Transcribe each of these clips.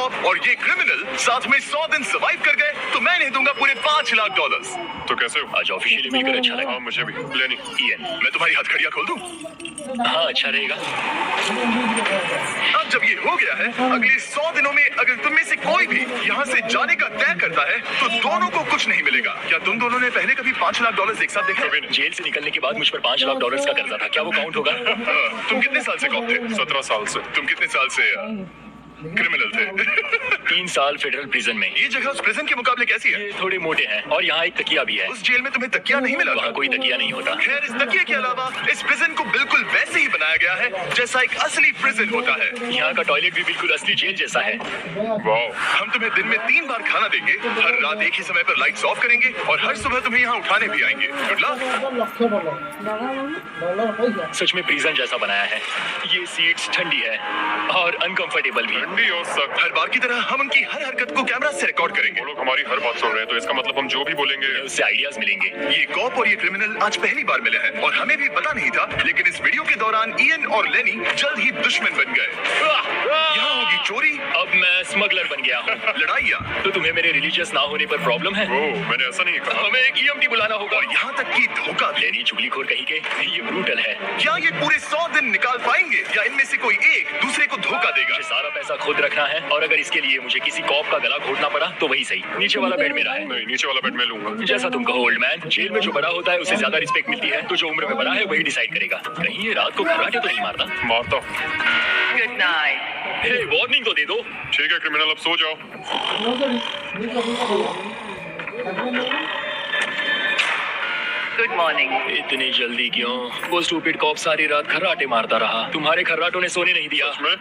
Corp और ये criminal साथ में 100 दिन सर्वाइव कर गए तो मैं इन्हें दूंगा पूरे $5 लाख। तो कैसे हो? आज ऑफिशियली मिलकर अच्छा लगा। हाँ मुझे भी। लेनी इयन, मैं तुम्हारी हथकड़ियां खोल दूं? हाँ अच्छा रहेगा। अब जब ये हो गया है, अगले 100 दिनों में अगर तुम में से कोई भी यहाँ से जाने का तय करता है तो दोनों को कुछ नहीं मिलेगा। क्या तुम दोनों ने पहले कभी $5 लाख एक साथ देखे? कभी नहीं। जेल से निकलने के बाद मुझ पर $5 लाख का कर्जा था, क्या वो काउंट होगा? तुम कितने साल से कॉप थे? 17 साल से। तुम कितने साल से क्रिमिनल थे? 3 साल फेडरल प्रिजन में। ये जगह उस प्रिजन के मुकाबले कैसी है? ये थोड़े मोटे हैं और यहाँ एक तकिया भी है। उस जेल में तुम्हें तकिया नहीं मिला? वहाँ कोई तकिया नहीं होता। खैर, इस तकिए के अलावा इस प्रिजन को बिल्कुल वैसे ही बनाया गया है जैसा एक असली प्रिजन होता है। यहाँ का टॉयलेट भी बिल्कुल असली जेल जैसा है। वाह। हम तुम्हें दिन में 3 बार खाना देंगे, हर रात एक ही समय पर लाइट्स ऑफ करेंगे और हर सुबह तुम्हें यहाँ उठाने भी आएंगे। Good luck. सच में प्रिजन जैसा बनाया है। ये सीट्स ठंडी है और अनकंफर्टेबल भी। ठंडी और सख्त। हर बार की तरह हम उनकी हर हरकत को कैमरा से रिकॉर्ड करेंगे। वो लोग हमारी हर बात सुन रहे हैं तो इसका मतलब हम जो भी बोलेंगे उससे आइडियाज मिलेंगे। ये कॉप और ये क्रिमिनल आज पहली बार मिले हैं और हमें भी पता नहीं था, लेकिन इस वीडियो के दौरान इयन और लेनी जल्द ही दुश्मन बन गए। यहाँ होगी चोरी, अब मैं स्मगलर बन गया हूँ। लड़ाइयाँ। तो तुम्हें मेरे रिलीजियस ना होने पर प्रॉब्लम है? ओ, मैंने ऐसा नहीं कहा। हमें एक EMT बुलाना होगा। और यहाँ तक कि धोखा। लेनी चुगलीखोर कहीं के, ये ब्रूटल है। क्या ये पूरे 100 दिन निकाल पाएंगे या इनमें से कोई एक दूसरे को धोखा देगा? मुझे सारा पैसा खुद रखना है और अगर इसके लिए मुझे किसी कॉप का गला घोटना पड़ा तो वही सही। नीचे वाला बेड मेरा है। नहीं, नीचे वाला बेड मैं लूंगा। जैसा तुम कहो ओल्ड मैन। जेल में जो बड़ा होता है उसे ज्यादा रिस्पेक्ट मिलती है, तो जो उम्र में बड़ा है वही डिसाइड करेगा। कहीं ये रात को खर्राटे तो नहीं मारता? मारता। Good night. हे, वार्निंग तो दे दो। ठीक है क्रिमिनल, अब सो जाओ। Good morning. इतनी जल्दी क्यों? वो स्टूपिड कॉप सारी रात खर्राटे मारता रहा। तुम्हारे खर्राटों ने सोने नहीं दिया। सच में?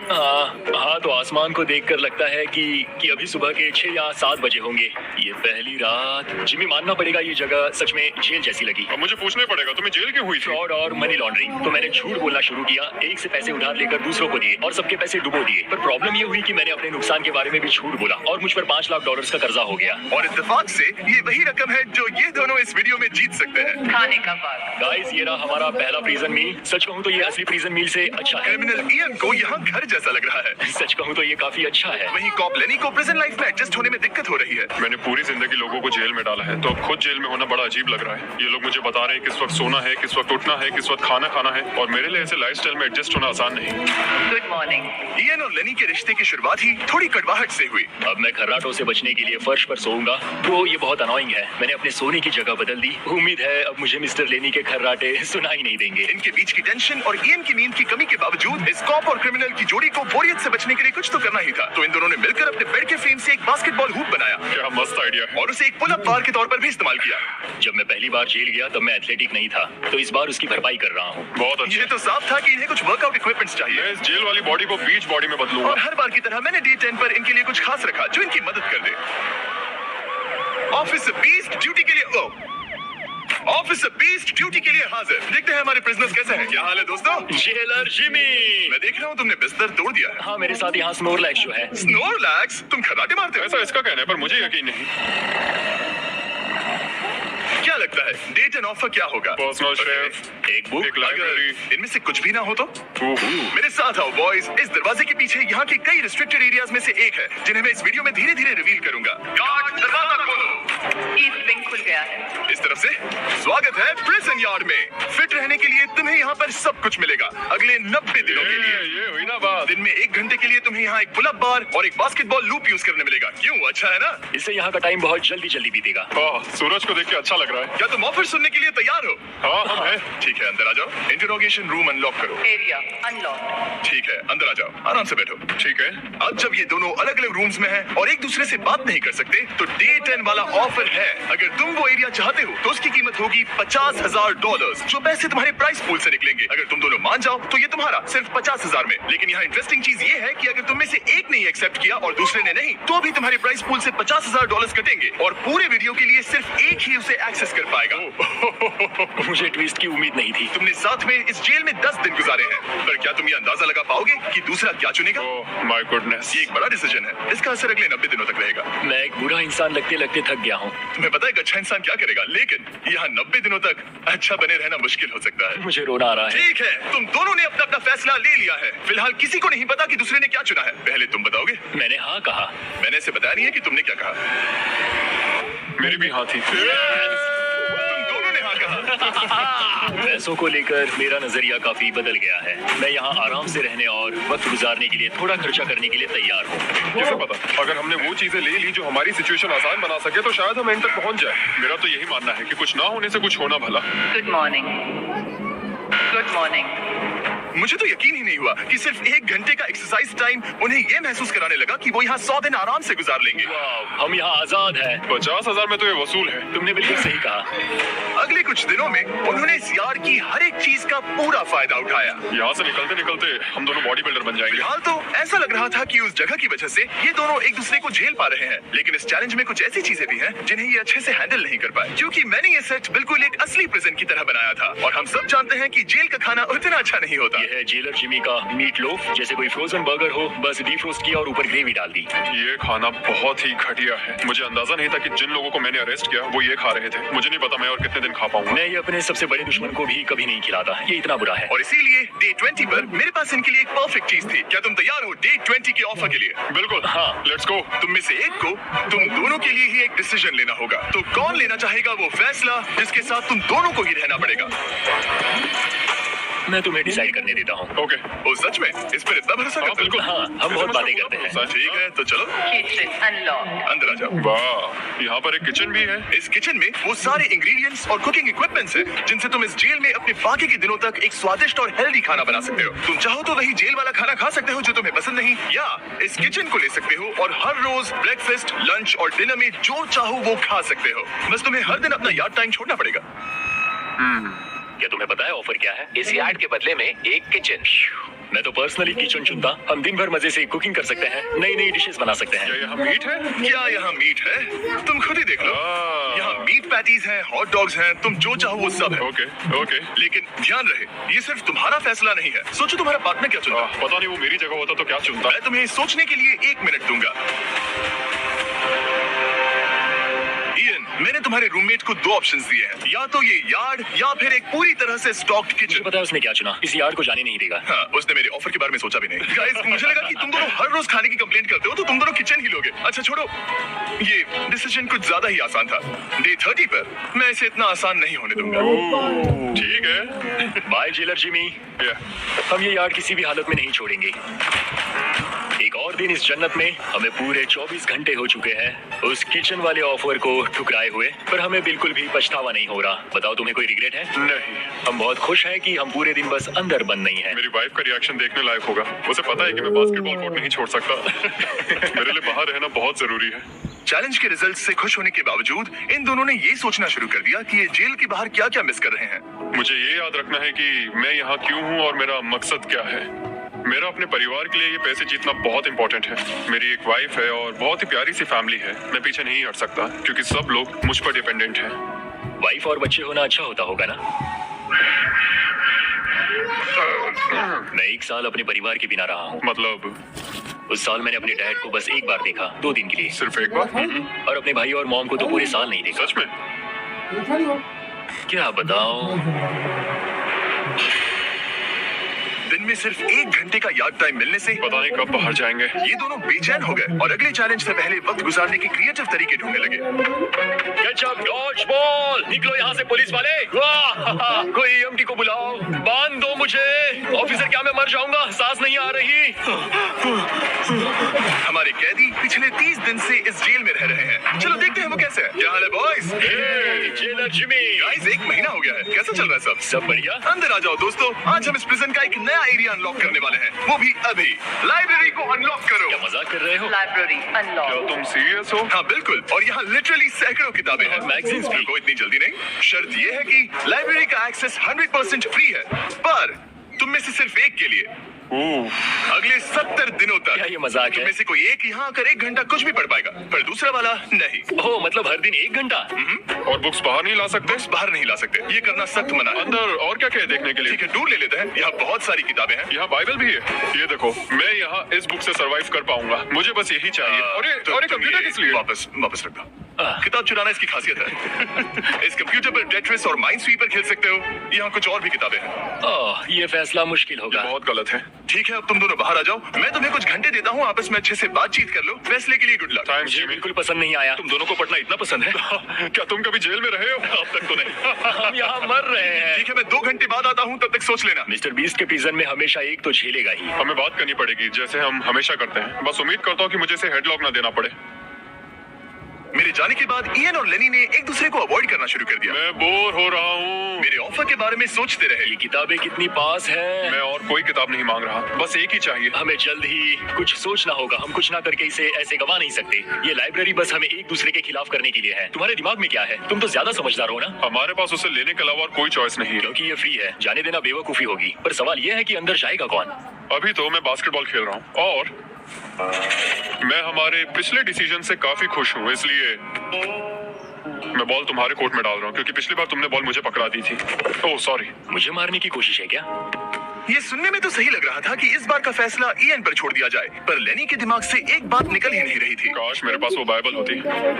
हाँ, तो आसमान को देखकर लगता है कि अभी सुबह के 6 या 7 बजे होंगे। ये पहली रात। जिमी, मानना पड़ेगा ये जगह सच में जेल जैसी लगी। अब मुझे पूछना पड़ेगा तुम्हें जेल क्यों हुई थी? फ्रॉड और मनी लॉन्ड्रिंग। तो मैंने झूठ बोलना शुरू किया, एक से पैसे उधार लेकर दूसरों को दिए और सबके पैसे डुबो दिए। पर प्रॉब्लम ये हुई कि मैंने अपने नुकसान के बारे में भी झूठ बोला और मुझ पर $5 लाख का कर्जा हो गया। और इत्तेफाक से ये वही रकम है जो ये दोनों इस वीडियो में जीत सकते हैं। खाने का वक्त। गाइस, ये रहा हमारा पहला प्रिजन मील। सच कहूँ तो ये असली प्रिजन मील से अच्छा है। क्रिमिनल इयन को यहाँ घर जैसा लग रहा है। सच कहूँ तो ये काफी अच्छा है। वहीं कॉप लेनी को प्रिजन लाइफ में एडजस्ट होने में दिक्कत हो रही है। मैंने पूरी जिंदगी लोगों को जेल में डाला है तो अब खुद जेल में होना बड़ा अजीब लग रहा है। ये लोग मुझे बता रहे हैं किस वक्त सोना है, किस वक्त उठना है, किस वक्त खाना खाना है और मेरे लिए ऐसे लाइफस्टाइल में एडजस्ट होना आसान नहीं। Good morning. इयन और लेनी के रिश्ते की शुरुआत ही थोड़ी कड़वाहट से हुई। अब मैं खर्राटों से बचने के लिए फर्श पर सोऊंगा, तो ये बहुत अनोइंग है। मैंने अपने सोने की जगह बदल दी। उम्मीद है अब मुझे मिस्टर लेनी के खर्राटे सुनाई नहीं देंगे। इनके बीच की टेंशन और इयन की नींद की कमी के बावजूद इस कॉप और क्रिमिनल की जोड़ी को बोरियत से बचने के लिए कुछ तो करना ही था। तो इन दोनों ने मिलकर अपने बेड के फ्रेम से एक बास्केटबॉल हूप बनाया। क्या मस्त आइडिया। और उसे एक पुल अप बार के तौर पर भी इस्तेमाल किया। जब मैं पहली बार जेल गया तब मैं एथलेटिक नहीं था, तो इस बार उसकी भरपाई कर रहा हूँ। बहुत अच्छा। ये तो साफ था कि इन्हें कुछ वर्कआउट इक्विपमेंट्स चाहिए। मैं इस जेल वाली बॉडी को बीच बॉडी में बदलूंगा। और हर बार की तरह मैंने D10 पर इनके लिए कुछ खास रखा जो इनकी मदद कर दे। ऑफिसर बीस्ट ड्यूटी के लिए ऑफिसर बीस्ट ड्यूटी के लिए हाजिर। देखते हैं हमारे प्रिजनर्स कैसे हैं। क्या हाल है दोस्तों? Jailer Jimmy. मैं देख रहा हूँ तुमने बिस्तर तोड़ दिया है। हाँ, मेरे साथ यहाँ स्नोरलैक्स जो है। स्नोरलैक्स? तुम खर्राटे मारते हो? ऐसा इसका कहना है पर मुझे यकीन नहीं। क्या लगता है डेट एंड ऑफर क्या होगा? Personal Okay. शेफ, एक बुक। एक लाइब्रेरी। अगर इनमें से कुछ भी ना हो तो? मेरे साथ आओ बॉयज। इस दरवाजे के पीछे यहाँ के कई रिस्ट्रिक्टेड एरियाज में से एक है जिन्हें मैं इस वीडियो में धीरे धीरे रिवील करूंगा। गार्ड, दरवाजा खोलो। ईस्ट विंग खुल गया है। इस तरफ से स्वागत है प्रिजन यार्ड में। फिट रहने के लिए तुम्हें यहाँ पर सब कुछ मिलेगा अगले 90 दिनों के लिए। ये हुई ना बात। दिन में 1 घंटे के लिए तुम्हें यहाँ एक पुल अप बार और एक बास्केटबॉल लूप यूज करने मिलेगा। क्यों, अच्छा है ना? इससे यहाँ का टाइम बहुत जल्दी जल्दी बीतेगा। सूरज को देख के अच्छा लग रहा है। क्या तुम ऑफर सुनने के लिए तैयार हो? हाँ हम हैं। ठीक है, अंदर आ जाओ। इंटरोगेशन रूम अनलॉक करो। Area unlock. ठीक है, अंदर आ जाओ, आराम से बैठो। ठीक है। अब जब ये दोनों अलग अलग रूम्स में हैं और एक दूसरे से बात नहीं कर सकते तो D10 वाला ऑफर है। अगर तुम वो एरिया चाहते हो तो उसकी कीमत होगी $50,000, जो पैसे तुम्हारे प्राइस पूल से निकलेंगे। अगर तुम दोनों मान जाओ तो ये तुम्हारा सिर्फ 50,000 में। लेकिन यहाँ इंटरेस्टिंग चीज ये है कि अगर तुम में से एक ने एक्सेप्ट किया और दूसरे ने नहीं, तो भी तुम्हारे प्राइस पूल से $50,000 कटेंगे और पूरे वीडियो के लिए सिर्फ एक ही उसे एक्सेस कर पाएगा। मुझे ट्विस्ट की उम्मीद नहीं थी। तुमने साथ में इस जेल में 10 दिन गुजारे हैं, पर क्या तुम ये अंदाजा लगा पाओगे कि दूसरा क्या चुनेगा? Oh my goodness. ये एक बड़ा डिसीजन है। इसका असर अगले 90 दिनों तक रहेगा। मैं एक बुरा इंसान लगते लगते थक गया हूँ। तुम्हें पता है एक अच्छा इंसान क्या करेगा, लेकिन यहाँ 90 दिनों तक अच्छा बने रहना मुश्किल हो सकता है। मुझे रोना आ रहा है। ठीक है, तुम दोनों ने अपना अपना फैसला ले लिया है। फिलहाल किसी को नहीं पता कि दूसरे ने क्या चुना है। पहले तुम बताओगे? मैंने हाँ कहा। मैंने इसे बताया नहीं है कि तुमने क्या कहा। मेरी भी हाँ थी। तुम दोनों ने हाँ कहा। पैसों को लेकर मेरा नजरिया काफी बदल गया है। मैं यहाँ आराम से रहने और वक्त गुजारने के लिए थोड़ा खर्चा करने के लिए तैयार हूँ। कैसे पता? अगर हमने वो चीजें ले ली जो हमारी सिचुएशन आसान बना सके तो शायद हम एंड तक पहुंच जाए। मेरा तो यही मानना है कि कुछ ना होने से कुछ होना भला। Good morning. Good morning. मुझे तो यकीन ही नहीं हुआ कि सिर्फ 1 घंटे का एक्सरसाइज टाइम उन्हें ये महसूस कराने लगा कि वो यहाँ 100 दिन आराम से गुजार लेंगे। वाह, हम यहाँ आजाद हैं। 50,000 में तो ये वसूल है। तुमने बिल्कुल सही कहा। अगले कुछ दिनों में उन्होंने इस यार्ड की हर एक चीज का पूरा फायदा उठाया। यहाँ से निकलते निकलते हम दोनों बॉडी बिल्डर बन जाएंगे। फिलहाल तो ऐसा लग रहा था कि उस जगह की वजह से ये दोनों एक दूसरे को झेल पा रहे हैं, लेकिन इस चैलेंज में कुछ ऐसी चीजें भी हैं जिन्हें ये अच्छे से हैंडल नहीं कर पाए, क्योंकि मैंने ये सेट बिल्कुल एक असली प्रिजन की तरह बनाया था। और हम सब जानते हैं कि जेल का खाना उतना अच्छा नहीं होता। यह है जेलर जिमी का मीट लोफ, जैसे कोई फ्रोजन बर्गर हो, बस डीफ्रोस्ट किया और ऊपर ग्रेवी डाल दी। ये खाना बहुत ही घटिया है। मुझे अंदाजा नहीं था कि जिन लोगों को मैंने अरेस्ट किया वो ये खा रहे थे। मुझे नहीं पता मैं और कितने दिन खा पाऊंगा। मैं ये अपने सबसे बड़े दुश्मन को भी कभी नहीं खिलाता। ये इतना बुरा है। और इसीलिए डे 20 पर मेरे पास इनके लिए एक परफेक्ट चीज थी। क्या तुम तैयार हो डे 20 के ऑफर के लिए? बिल्कुल। हाँ। Let's go. तुम में से एक को तुम दोनों के लिए ही एक डिसीजन लेना होगा। तो कौन लेना चाहेगा वो फैसला जिसके साथ तुम दोनों को ही रहना पड़ेगा? मैं तुम्हें डिसाइड करने देता हूँ। ओके। ओ सच में इस पर इतना भरोसा करते हो? बिल्कुल। हाँ, हम बहुत बातें करते हैं। ठीक है, तो चलो Kitchen unlocked. अंदर आ जाओ। वाह, यहाँ पर एक किचन भी है। इस किचन में वो सारे इंग्रेडिएंट्स और कुकिंग इक्विपमेंट्स हैं जिनसे तुम इस जेल में अपने बाकी के दिनों तक एक स्वादिष्ट और हेल्दी खाना बना सकते हो। तुम चाहो तो वही जेल वाला खाना खा सकते हो जो तुम्हें पसंद नहीं, या इस किचन को ले सकते हो और हर रोज ब्रेकफास्ट, लंच और डिनर में जो चाहो वो खा सकते हो। बस तुम्हें हर दिन अपना यार्ड टाइम छोड़ना पड़ेगा। क्या तुम्हें पता है ऑफर क्या है? इस यार्ड के बदले में एक किचन। मैं तो पर्सनली किचन चुनता। हम दिन भर मजे से कुकिंग कर सकते हैं, नई नई डिशेस बना सकते क्या हैं। यहाँ मीट है? क्या यहाँ मीट है? तुम खुद ही देख लो। यहाँ मीट पैटीज हैं, हॉट डॉग्स हैं, तुम जो चाहो वो सब है। Okay okay. लेकिन ध्यान रहे, ये सिर्फ तुम्हारा फैसला नहीं है। सोचो तुम्हारा पार्टनर क्या चुनता। पता नहीं वो मेरी जगह होता तो क्या चुनता। मैं तुम्हें सोचने के लिए 1 मिनट दूंगा। इयन, मैंने तुम्हारे रूममेट को 2 ऑप्शंस दिए हैं, या तो ये यार्ड या फिर एक पूरी तरह से स्टॉक्ड मुझे किचन। पता है उसने क्या चुना। इस यार्ड को जाने नहीं देगा। हाँ, उसने मेरे ऑफर के बारे में सोचा भी नहीं। गाइस, मुझे लगा कि तुम दोनों हर रोज खाने की कंप्लेंट करते हो तो तुम दोनों किचन ही लोगे। अच्छा छोड़ो, ये डिसीजन कुछ ज्यादा ही आसान था। डे 30 पर मैं इसे इतना आसान नहीं होने दूंगा। ठीक है। Bye jailer Jimmy. हम ये यार्ड किसी भी हालत में नहीं छोड़ेंगे। एक और दिन इस जन्नत में। हमें पूरे 24 घंटे हो चुके हैं उस किचन वाले ऑफर को ठुकराए हुए, पर हमें बिल्कुल भी पछतावा नहीं हो रहा। बताओ, तुम्हें कोई रिग्रेट है? नहीं। हम बहुत खुश हैं कि हम पूरे दिन बस अंदर बंद नहीं हैं। मेरी वाइफ का रिएक्शन देखने लायक होगा। उसे पता है कि मैं बास्केटबॉल कोर्ट नहीं छोड़ सकता। मेरे लिए बाहर रहना बहुत जरूरी है। चैलेंज के रिजल्ट से खुश होने के बावजूद इन दोनों ने ये सोचना शुरू कर दिया कि ये जेल के बाहर क्या क्या मिस कर रहे हैं। मुझे ये याद रखना है कि मैं यहाँ क्यों हूँ और मेरा मकसद क्या है। मेरा अपने परिवार के लिए ये पैसे जीतना बहुत इंपॉर्टेंट है। मेरी एक वाइफ है और बहुत ही प्यारी सी फैमिली है। मैं पीछे नहीं हट सकता क्योंकि सब लोग मुझ पर डिपेंडेंट हैं। वाइफ और बच्चे होना अच्छा होता होगा ना? मैं 1 साल अपने परिवार के बिना रहा हूँ। मतलब उस साल मैंने अपने डैड को बस 1 बार देखा, 2 दिन के लिए। सिर्फ एक बार? और अपने भाई और मॉम को तो पूरे साल नहीं देखा। सच में? क्या बताऊं? दिन में सिर्फ 1 घंटे का यार्ड टाइम मिलने से पता नहीं कब बाहर जाएंगे। ये दोनों बेचैन हो गए और अगले चैलेंज से पहले वक्त गुजारने के क्रिएटिव तरीके ढूंढने लगे। केचप डॉज बॉल, निकलो यहाँ से पुलिस वाले। वाह, कोई EMT को बुलाओ, बांध दो मुझे। ऑफिसर, क्या मैं मर जाऊंगा? सांस नहीं आ रही। हमारे कैदी पिछले 30 दिन से इस जेल में रह रहे हैं। चलो देखते हैं वो कैसे है। क्या हाल है बॉयज? Jailer Jimmy. गाइस, 1 महीना हो गया है। कैसा चल रहा है सब? सब बढ़िया। अंदर आ जाओ दोस्तों। आज हम इस प्रिजन का एक नया एरिया अनलॉक करने वाले हैं, वो भी अभी। लाइब्रेरी को अनलॉक करो। क्या मजाक कर रहे हो? Library क्या unlocked. तुम सीरियस हो? हाँ बिल्कुल, और यहाँ लिटरली सैकड़ों किताबें हैं। और मैगजीन्स भी। को इतनी जल्दी नहीं। शर्त ये है कि लाइब्रेरी का एक्सेस 100% फ्री है, पर तुम में से सिर्फ एक के लिए अगले 70 दिनों तक। क्या ये मजाक तुम है? में से कोई एक यहाँ आकर 1 घंटा कुछ भी पढ़ पाएगा, पर दूसरा वाला नहीं। ओह, मतलब हर दिन 1 घंटा? और बुक्स बाहर नहीं ला सकते? बुक्स बाहर नहीं ला सकते, ये करना सख्त मना है। अंदर और क्या क्या है देखने के लिए? ठीक है, टूर ले लेते हैं। यहाँ बहुत सारी किताबें हैं। यहाँ बाइबल भी है। ये देखो, मैं यहाँ इस बुक से सरवाइव कर पाऊंगा। मुझे बस यही चाहिए। और ये तो तुम कंप्यूटर ये किस लिए? वापस रख दो। किताब चुराना इसकी खासियत है। इस कंप्यूटर पर टेट्रिस और माइंड स्वीपर खेल सकते हो। यहाँ कुछ और भी किताबें हैं। ओह, ये फैसला मुश्किल होगा। बहुत गलत है। ठीक है, अब तुम दोनों बाहर आ जाओ। मैं तुम्हें कुछ घंटे देता हूँ, आपस में अच्छे से बातचीत कर लो। फैसले के लिए गुड लक। थैंक्स मुझे जिमी। बिल्कुल पसंद नहीं आया। तुम दोनों को पढ़ना इतना पसंद है? क्या तुम कभी जेल में रहे हो? अब तक तो नहीं। हम यहाँ मर रहे हैं। ठीक है, मैं 2 घंटे बाद आता हूँ, तब तक सोच लेना। मिस्टर बीस्ट के प्रिजन में हमेशा एक तो झेलेगा ही। हमें बात करनी पड़ेगी जैसे हम हमेशा करते हैं। बस उम्मीद करता हूँ कि मुझे इसे हेडलॉक ना देना पड़े। मेरे जाने के बाद इयन और लेनी ने एक दूसरे को अवॉइड करना शुरू कर दिया। मैं बोर हो रहा हूँ। मेरे ऑफर के बारे में सोचते रहे। ये किताबें कितनी पास हैं। मैं और कोई किताब नहीं मांग रहा, बस एक ही चाहिए। हमें जल्द ही कुछ सोचना होगा। हम कुछ ना करके इसे ऐसे गवा नहीं सकते। ये लाइब्रेरी बस हमें एक दूसरे के खिलाफ करने के लिए है। तुम्हारे दिमाग में क्या है? तुम तो ज्यादा समझदार हो ना। हमारे पास उसे लेने के अलावा और कोई चॉइस नहीं है। क्योंकि ये फ्री है, जाने देना बेवकूफी होगी। पर सवाल ये है कि अंदर जाएगा कौन? अभी तो मैं बास्केटबॉल खेल रहा हूँ और मैं हमारे पिछले डिसीजन से काफी खुश हूँ, इसलिए मैं बॉल तुम्हारे कोर्ट में डाल रहा हूँ क्योंकि पिछली बार तुमने बॉल मुझे पकड़ा दी थी। Oh sorry. मुझे मारने की कोशिश है क्या? ये सुनने में तो सही लग रहा था कि इस बार का फैसला इयन पर छोड़ दिया जाए, पर लेनी के दिमाग से एक बात निकल ही नहीं रही थी। काश मेरे पास वो बाइबल होती।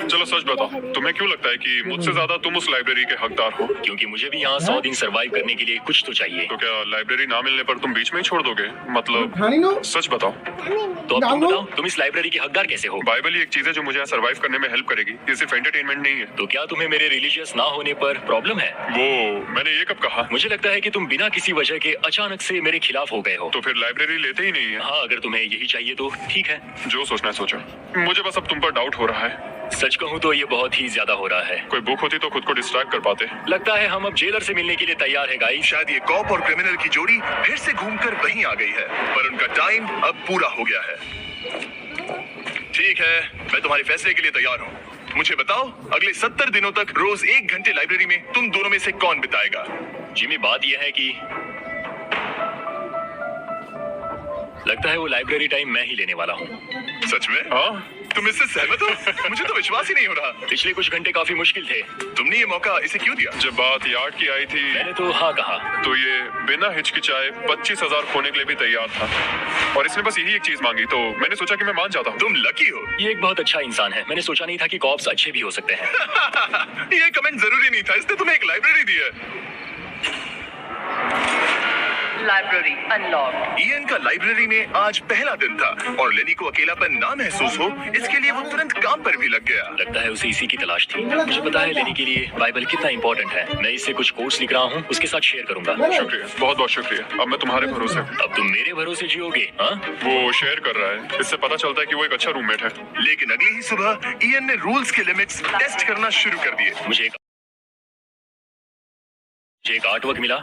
चलो सच बताओ, तुम्हें क्यों लगता है कि मुझसे ज्यादा तुम उस लाइब्रेरी के हकदार हो? क्योंकि मुझे भी यहाँ 100 दिन सरवाइव करने के लिए कुछ तो चाहिए। तो क्या लाइब्रेरी ना मिलने पर तुम बीच में ही छोड़ दोगे? मतलब सच बताओ। तो अब तुम बताओ, तुम इस लाइब्रेरी के हकदार कैसे हो? बाइबल ही एक चीज है जो मुझे यहाँ सर्वाइव करने में हेल्प करेगी। ये सिर्फ एंटरटेनमेंट नहीं है। तो क्या तुम्हें मेरे रिलीजियस ना होने पर प्रॉब्लम है? वो मैंने ये कब कहा? मुझे लगता है कि तुम बिना किसी वजह के अचानक से मेरे खिलाफ हो गए हो। तो फिर लाइब्रेरी लेते ही नहीं है। हाँ, अगर तुम्हें यही चाहिए तो ठीक है। जो सोचना है सोचो। मुझे बस अब तुम पर डाउट हो रहा है। सच कहूँ तो ये बहुत ही ज्यादा हो रहा है। कोई बुक होती तो खुद को डिस्ट्रैक्ट कर पाते। लगता है हम अब जेलर से मिलने के लिए तैयार है गाइस। शायद ये कॉप और क्रिमिनल की जोड़ी फिर से घूमकर वहीं आ गई है, पर उनका टाइम अब पूरा हो गया है। ठीक है, मैं तुम्हारे फैसले के लिए तैयार हूँ। मुझे बताओ, अगले 70 दिनों तक रोज 1 घंटे लाइब्रेरी में तुम दोनों में से कौन बिताएगा? जिमी, बात यह है कि लगता है वो लाइब्रेरी टाइम मैं ही लेने वाला हूँ। सच में? हाँ, तुम इससे सहमत हो? मुझे तो विश्वास ही नहीं हो रहा। पिछले कुछ घंटे काफी मुश्किल थे। तुमने ये मौका इसे क्यों दिया? जब बात यार्ड की आई थी मैंने तो हाँ कहा। तो ये बिना हिचकिचाए 25,000 खोने के लिए भी तैयार था और इसने बस यही एक चीज मांगी, तो मैंने सोचा कि मैं मान जाता हूँ। तुम लकी हो। ये एक बहुत अच्छा इंसान है। मैंने सोचा नहीं था कि कॉप्स अच्छे भी हो सकते हैं। ये कमेंट जरूरी नहीं था, इसने तुम्हें एक लाइब्रेरी दी है। Library unlocked. इयन का लाइब्रेरी में आज पहला दिन था और लेनी को अकेलापन ना महसूस हो, इसके लिए वो तुरंत काम पर भी लग गया। लगता है उसे इसी की तलाश थी। मुझे पता है लेनी के लिए बाइबल कितना इंपॉर्टेंट है। मैं इससे कुछ कोट्स लिख रहा हूँ, उसके साथ शेयर करूंगा। शुक्रिया, बहुत बहुत शुक्रिया। अब मैं तुम्हारे भरोसे हूँ। अब तुम मेरे भरोसे जियोगे? हाँ, वो शेयर कर रहा है, इससे पता चलता है कि वो एक अच्छा रूममेट है। लेकिन अगली ही सुबह इयन ने रूल्स के लिमिट्स टेस्ट करना शुरू कर दिए। मुझे एक आर्टवर्क मिला